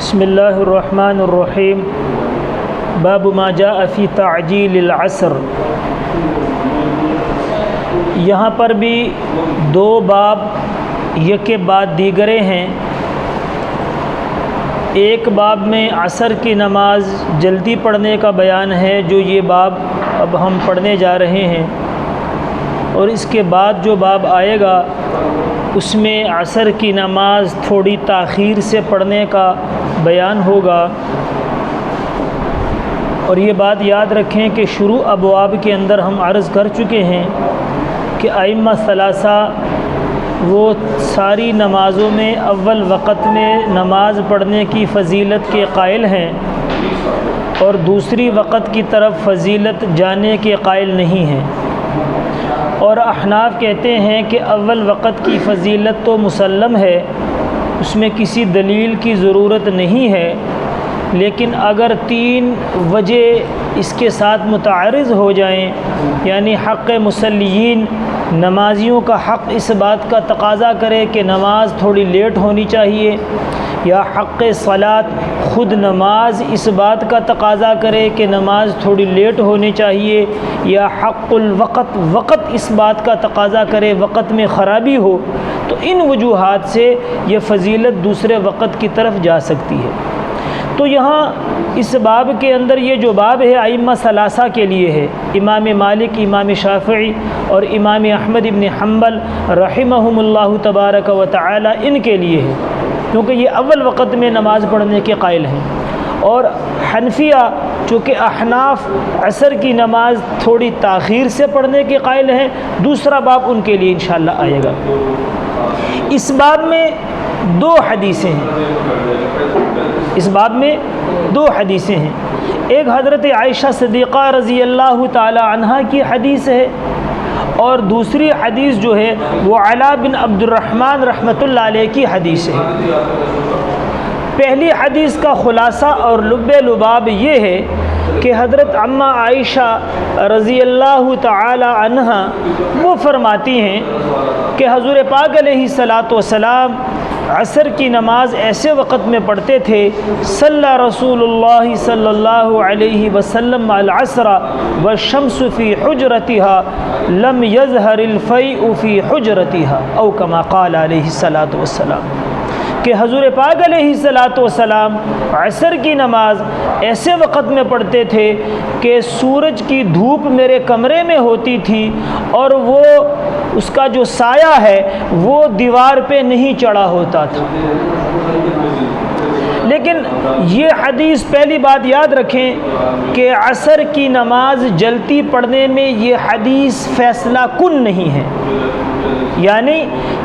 بسم اللہ الرحمن الرحیم باب ما جاء فی تعجیل العصر۔ یہاں پر بھی دو باب یکے بعد دیگرے ہیں۔ ایک باب میں عصر کی نماز جلدی پڑھنے کا بیان ہے، جو یہ باب اب ہم پڑھنے جا رہے ہیں، اور اس کے بعد جو باب آئے گا اس میں عصر کی نماز تھوڑی تاخیر سے پڑھنے کا بیان ہوگا۔ اور یہ بات یاد رکھیں کہ شروع ابواب کے اندر ہم عرض کر چکے ہیں کہ ائمہ ثلاثہ وہ ساری نمازوں میں اول وقت میں نماز پڑھنے کی فضیلت کے قائل ہیں، اور دوسری وقت کی طرف فضیلت جانے کے قائل نہیں ہیں۔ اور احناف کہتے ہیں کہ اول وقت کی فضیلت تو مسلم ہے، اس میں کسی دلیل کی ضرورت نہیں ہے، لیکن اگر تین وجہ اس کے ساتھ متعارض ہو جائیں، یعنی حق مصلیین نمازیوں کا حق اس بات کا تقاضا کرے کہ نماز تھوڑی لیٹ ہونی چاہیے، یا حق صلاۃ خود نماز اس بات کا تقاضا کرے کہ نماز تھوڑی لیٹ ہونی چاہیے، یا حق الوقت وقت اس بات کا تقاضا کرے وقت میں خرابی ہو، تو ان وجوہات سے یہ فضیلت دوسرے وقت کی طرف جا سکتی ہے۔ تو یہاں اس باب کے اندر یہ جو باب ہے ائمہ ثلاثہ کے لیے ہے، امام مالک، امام شافعی اور امام احمد ابن حنبل رحمہم اللہ تبارک و تعالی، ان کے لیے ہے، کیونکہ یہ اول وقت میں نماز پڑھنے کے قائل ہیں۔ اور حنفیہ چونکہ احناف عصر کی نماز تھوڑی تاخیر سے پڑھنے کے قائل ہیں، دوسرا باب ان کے لیے انشاءاللہ آئے گا۔ اس باب میں دو حدیثیں ہیں، اس باب میں دو حدیثیں ہیں۔ ایک حضرت عائشہ صدیقہ رضی اللہ تعالی عنہا کی حدیث ہے، اور دوسری حدیث جو ہے وہ علا بن عبد الرحمن رحمۃ اللہ علیہ کی حدیث ہے۔ پہلی حدیث کا خلاصہ اور لب لباب یہ ہے کہ حضرت عمہ عائشہ رضی اللہ تعالی عنہا وہ فرماتی ہیں کہ حضور پاک علیہ الصلاۃ والسلام عصر کی نماز ایسے وقت میں پڑھتے تھے، صلی رسول اللہ صلی اللہ علیہ وسلم العصر والشمس فی حجرتها لم يظہر الفیء فی حجرتها او کما قال علیہ الصلاۃ والسلام، کہ حضور پاک علیہ الصلاۃ والسلام عصر کی نماز ایسے وقت میں پڑھتے تھے کہ سورج کی دھوپ میرے کمرے میں ہوتی تھی، اور وہ اس کا جو سایہ ہے وہ دیوار پہ نہیں چڑھا ہوتا تھا۔ لیکن یہ حدیث، پہلی بات یاد رکھیں کہ عصر کی نماز جلدی پڑھنے میں یہ حدیث فیصلہ کن نہیں ہے، یعنی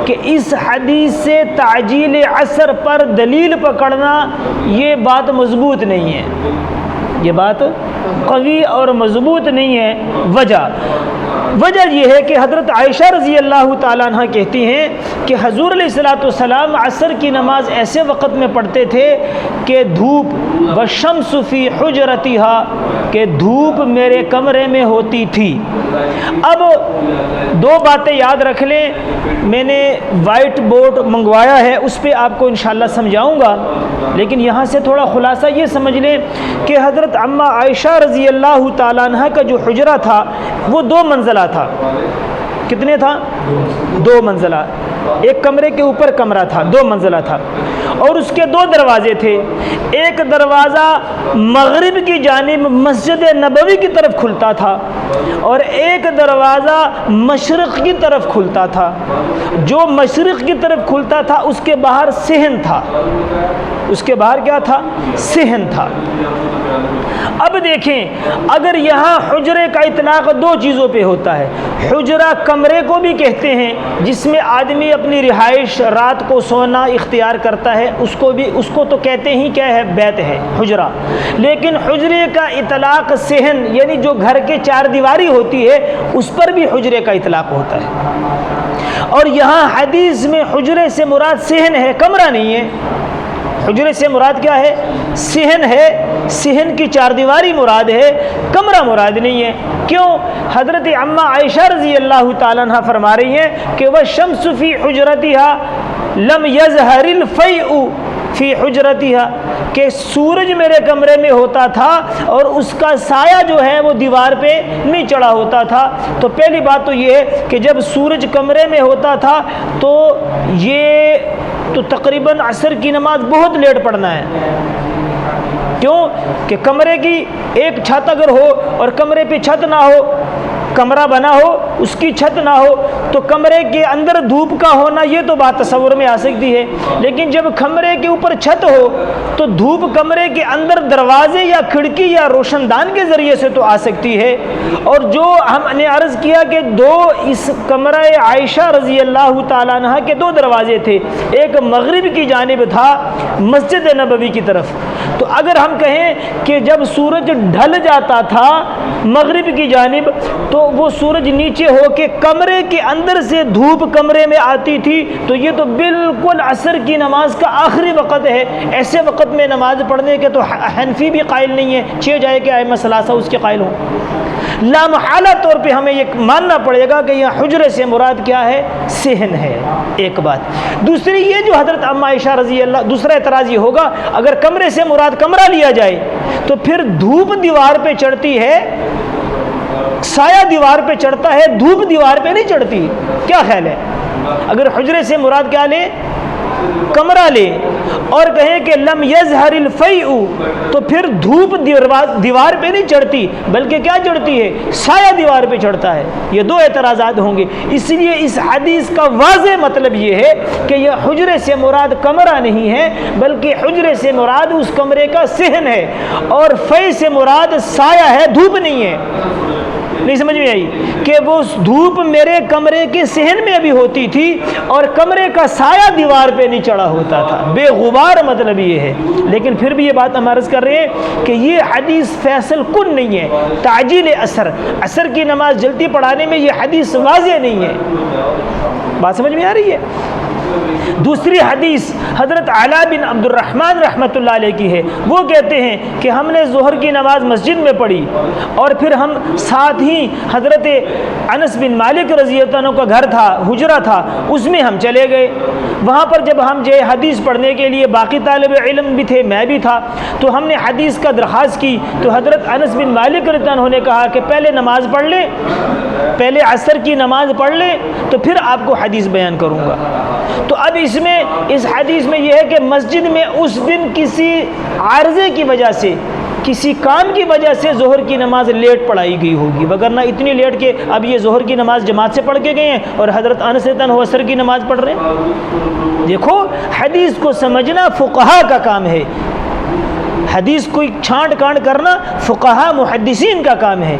کہ اس حدیث سے تعجیل عصر پر دلیل پکڑنا یہ بات مضبوط نہیں ہے، یہ بات قوی اور مضبوط نہیں ہے۔ وجہ یہ ہے کہ حضرت عائشہ رضی اللہ تعالیٰ عنہ کہتی ہیں کہ حضور علیہ الصلاۃ والسلام عصر کی نماز ایسے وقت میں پڑھتے تھے کہ دھوپ والشمس فی حجرتها، کہ دھوپ میرے کمرے میں ہوتی تھی۔ اب دو باتیں یاد رکھ لیں، میں نے وائٹ بورڈ منگوایا ہے، اس پہ آپ کو انشاءاللہ سمجھاؤں گا، لیکن یہاں سے تھوڑا خلاصہ یہ سمجھ لیں کہ حضرت عمہ عائشہ رضی اللہ تعالیٰ عنہ کا جو حجرہ تھا وہ دو منزلہ تھا۔ کتنے تھا؟ دو منزلہ، ایک کمرے کے اوپر کمرہ تھا، دو منزلہ تھا، اور اس کے دو دروازے تھے۔ ایک دروازہ مغرب کی جانب مسجد نبوی کی طرف کھلتا تھا، اور ایک دروازہ مشرق کی طرف کھلتا تھا۔ جو مشرق کی طرف کھلتا تھا اس کے باہر صحن تھا، اس کے باہر کیا تھا؟ صحن تھا۔ اب دیکھیں، اگر یہاں حجرے کا اطلاق دو چیزوں پہ ہوتا ہے، حجرہ کمرے کو بھی کہتے ہیں جس میں آدمی اپنی رہائش، رات کو سونا اختیار کرتا ہے، اس کو تو کہتے ہی کیا ہے؟ بیت ہے، حجرہ۔ لیکن حجرے کا اطلاق صحن، یعنی جو گھر کے چار دیواری ہوتی ہے اس پر بھی حجرے کا اطلاق ہوتا ہے۔ اور یہاں حدیث میں حجرے سے مراد صحن ہے، کمرہ نہیں ہے۔ حجرے سے مراد کیا ہے؟ صحن ہے، صحن کی چار دیواری مراد ہے، کمرہ مراد نہیں ہے۔ کیوں؟ حضرت عمہ عائشہ رضی اللہ تعالیٰ عنہ فرما رہی ہیں کہ وہ شمس فی حجرتها لم یظہر الفیء فی حجرتها کہ سورج میرے کمرے میں ہوتا تھا اور اس کا سایہ جو ہے وہ دیوار پہ نہیں چڑھا ہوتا تھا۔ تو پہلی بات تو یہ ہے کہ جب سورج کمرے میں ہوتا تھا تو یہ تو تقریباً عصر کی نماز بہت لیٹ پڑھنا ہے۔ کیوں کہ کمرے کی ایک چھت اگر ہو اور کمرے پہ چھت نہ ہو، کمرہ بنا ہو اس کی چھت نہ ہو تو کمرے کے اندر دھوپ کا ہونا یہ تو بات تصور میں آ سکتی ہے، لیکن جب کمرے کے اوپر چھت ہو تو دھوپ کمرے کے اندر دروازے یا کھڑکی یا روشن دان کے ذریعے سے تو آ سکتی ہے۔ اور جو ہم نے عرض کیا کہ اس کمرہ عائشہ رضی اللہ تعالیٰ عنہ کے 2 دروازے تھے، ایک مغرب کی جانب تھا مسجد نبوی کی طرف، تو اگر ہم کہیں کہ جب سورج ڈھل جاتا تھا مغرب کی جانب تو وہ سورج نیچے ہو کے کمرے کے اندر سے دھوپ کمرے میں آتی تھی، تو یہ تو بالکل عصر کی نماز کا آخری وقت ہے۔ ایسے وقت میں نماز پڑھنے کے تو حنفی بھی قائل نہیں ہے، 6 جائے کہ ائمہ ثلاثہ اس کے قائل ہوں۔ لامحالہ طور پہ ہمیں یہ ماننا پڑے گا کہ یہ حجرے سے مراد کیا ہے؟ صحن ہے، ایک بات۔ دوسری یہ جو حضرت اما عائشہ رضی اللہ، دوسرا اعتراض یہ ہوگا اگر کمرے سے مراد کمرہ لیا جائے تو پھر دھوپ دیوار پہ چڑھتی ہے، سایہ دیوار پہ چڑھتا ہے، دھوپ دیوار پہ نہیں چڑھتی، کیا خیال ہے؟ اگر حجرے سے مراد کیا لے؟ کمرہ لے، اور کہیں کہ لم یظہر الفیء تو پھر دھوپ دیوار پہ نہیں چڑھتی بلکہ کیا چڑھتی ہے؟ سایہ دیوار پہ چڑھتا ہے۔ یہ 2 اعتراضات ہوں گے، اس لیے اس حدیث کا واضح مطلب یہ ہے کہ یہ حجرے سے مراد کمرہ نہیں ہے بلکہ حجرے سے مراد اس کمرے کا صحن ہے، اور فی سے مراد سایہ ہے، دھوپ نہیں ہے۔ نہیں سمجھ میں آئی کہ وہ دھوپ میرے کمرے کے صحن میں بھی ہوتی تھی اور کمرے کا سایہ دیوار پہ نہیں چڑھا ہوتا تھا، بے غبار مطلب یہ ہے۔ لیکن پھر بھی یہ بات ہم عرض کر رہے ہیں کہ یہ حدیث فیصل کن نہیں ہے، تعجیل عصر کی نماز جلدی پڑھانے میں یہ حدیث واضح نہیں ہے۔ بات سمجھ میں آ رہی ہے؟ دوسری حدیث حضرت علاء بن عبد الرحمن رحمۃ اللہ علیہ کی ہے، وہ کہتے ہیں کہ ہم نے ظہر کی نماز مسجد میں پڑھی اور پھر ہم ساتھ ہی حضرت انس بن مالک رضی اللہ عنہ کا گھر تھا، حجرہ تھا، اس میں ہم چلے گئے۔ وہاں پر جب ہم جو حدیث پڑھنے کے لیے باقی طالب علم بھی تھے، میں بھی تھا، تو ہم نے حدیث کا درخواست کی تو حضرت انس بن مالک رضی اللہ عنہ نے کہا کہ پہلے نماز پڑھ لیں، پہلے عصر کی نماز پڑھ لیں تو پھر آپ کو حدیث بیان کروں گا۔ تو اب اس حدیث میں یہ ہے کہ مسجد میں اس دن کسی عارضے کی وجہ سے، کسی کام کی وجہ سے ظہر کی نماز لیٹ پڑھائی گئی ہوگی، وگرنہ اتنی لیٹ کہ اب یہ ظہر کی نماز جماعت سے پڑھ کے گئے ہیں اور حضرت انس رضی اللہ عنہ عصر کی نماز پڑھ رہے ہیں۔ دیکھو حدیث کو سمجھنا فقہا کا کام ہے، حدیث کو چھانٹ کانٹ کرنا فقہا محدثین کا کام ہے۔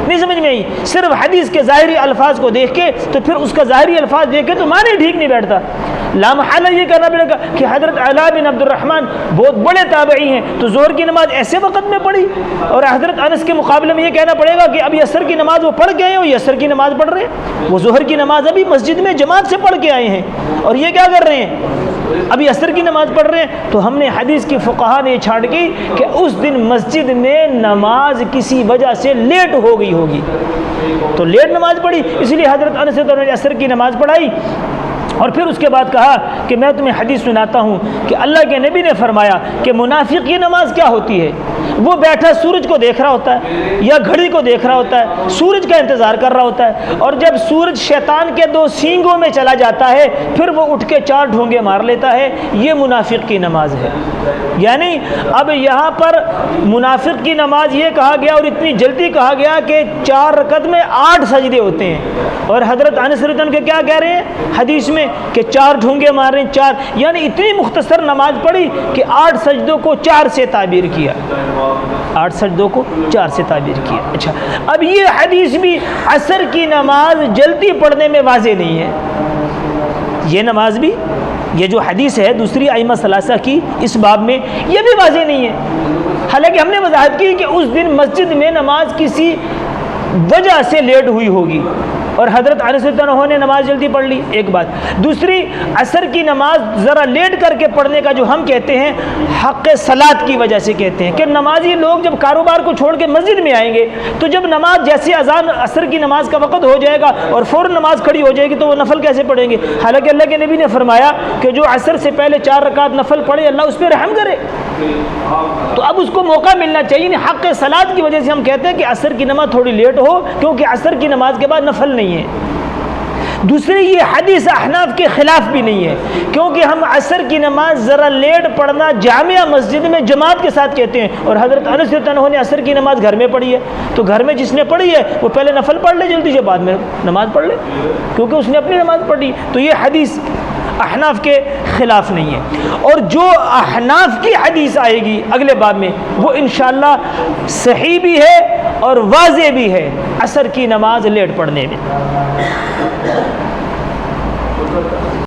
نہیں سمجھ میں آئی؟ صرف حدیث کے ظاہری الفاظ کو دیکھ کے تو پھر اس کا ظاہری الفاظ دیکھ کے تو معنی ٹھیک نہیں بیٹھتا۔ لامحالہ یہ کہنا پڑے گا کہ حضرت علاء بن عبد الرحمن بہت بڑے تابعی ہیں تو ظہر کی نماز ایسے وقت میں پڑھی، اور حضرت انس کے مقابلے میں یہ کہنا پڑے گا کہ ابھی عصر کی نماز وہ پڑھ کے آئے ہیں اور یہ عصر کی نماز پڑھ رہے ہیں، وہ ظہر کی نماز ابھی مسجد میں جماعت سے پڑھ کے آئے ہیں اور یہ کیا کر رہے ہیں؟ ابھی عصر کی نماز پڑھ رہے ہیں۔ تو ہم نے حدیث کی فقہا نے چھاڑ کی کہ اس دن مسجد میں نماز کسی وجہ سے لیٹ ہو گئی ہوگی تو لیٹ نماز پڑھی، اس لیے حضرت انس نے عصر کی نماز پڑھائی۔ اور پھر اس کے بعد کہا کہ میں تمہیں حدیث سناتا ہوں کہ اللہ کے نبی نے فرمایا کہ منافق کی نماز کیا ہوتی ہے؟ وہ بیٹھا سورج کو دیکھ رہا ہوتا ہے یا گھڑی کو دیکھ رہا ہوتا ہے، سورج کا انتظار کر رہا ہوتا ہے، اور جب سورج شیطان کے 2 سینگوں میں چلا جاتا ہے پھر وہ اٹھ کے 4 ڈھونگے مار لیتا ہے۔ یہ منافق کی نماز ہے۔ یعنی اب یہاں پر منافق کی نماز یہ کہا گیا اور اتنی جلدی کہا گیا کہ 4 رکعت میں 8 سجدے ہوتے ہیں، اور حضرت انس رضی اللہ عنہ کے کیا کہہ رہے ہیں حدیث میں کہ 4 ڈھونگے مار رہے ہیں، 4 یعنی اتنی مختصر نماز پڑھی کہ 8 سجدوں کو 4 سے تعبیر کیا، 8 سجدوں کو 4 سے تعبیر کیا۔ اچھا، اب یہ حدیث بھی عصر کی نماز جلدی پڑھنے میں واضح نہیں ہے، یہ نماز بھی، یہ جو حدیث ہے دوسری ائمہ ثلاثہ کی اس باب میں، یہ بھی واضح نہیں ہے۔ حالانکہ ہم نے وضاحت کی کہ اس دن مسجد میں نماز کسی وجہ سے لیٹ ہوئی ہوگی، اور حضرت انس رضی اللہ عنہ نے نماز جلدی پڑھ لی، ایک بات۔ دوسری، عصر کی نماز ذرا لیٹ کر کے پڑھنے کا جو ہم کہتے ہیں حق صلاۃ کی وجہ سے کہتے ہیں کہ نمازی لوگ جب کاروبار کو چھوڑ کے مسجد میں آئیں گے تو جب نماز جیسی اذان عصر کی نماز کا وقت ہو جائے گا اور فوراً نماز کھڑی ہو جائے گی تو وہ نفل کیسے پڑھیں گے؟ حالانکہ اللہ کے نبی نے فرمایا کہ جو عصر سے پہلے 4 رکعت نفل پڑھے اللہ اس پہ رحم کرے، تو اب اس کو موقع ملنا چاہیے۔ حق صلاۃ کی وجہ سے ہم کہتے ہیں کہ عصر کی نماز تھوڑی لیٹ ہو، کیونکہ عصر کی نماز کے بعد نفل نہیں ہے۔ دوسری، یہ حدیث احناف کے خلاف بھی نہیں ہے، کیونکہ ہم عصر کی نماز ذرا لیٹ پڑھنا جامعہ مسجد میں جماعت کے ساتھ کہتے ہیں، اور حضرت انس رضی اللہ عنہ نے عصر کی نماز گھر میں پڑھی ہے، تو گھر میں جس نے پڑھی ہے وہ پہلے نفل پڑھ لے جلدی سے، بعد میں نماز پڑھ لے، کیونکہ اس نے اپنی نماز پڑھی۔ تو یہ حدیث احناف کے خلاف نہیں ہے۔ اور جو احناف کی حدیث آئے گی اگلے باب میں وہ انشاءاللہ صحیح بھی ہے اور واضح بھی ہے عصر کی نماز لیٹ پڑھنے میں۔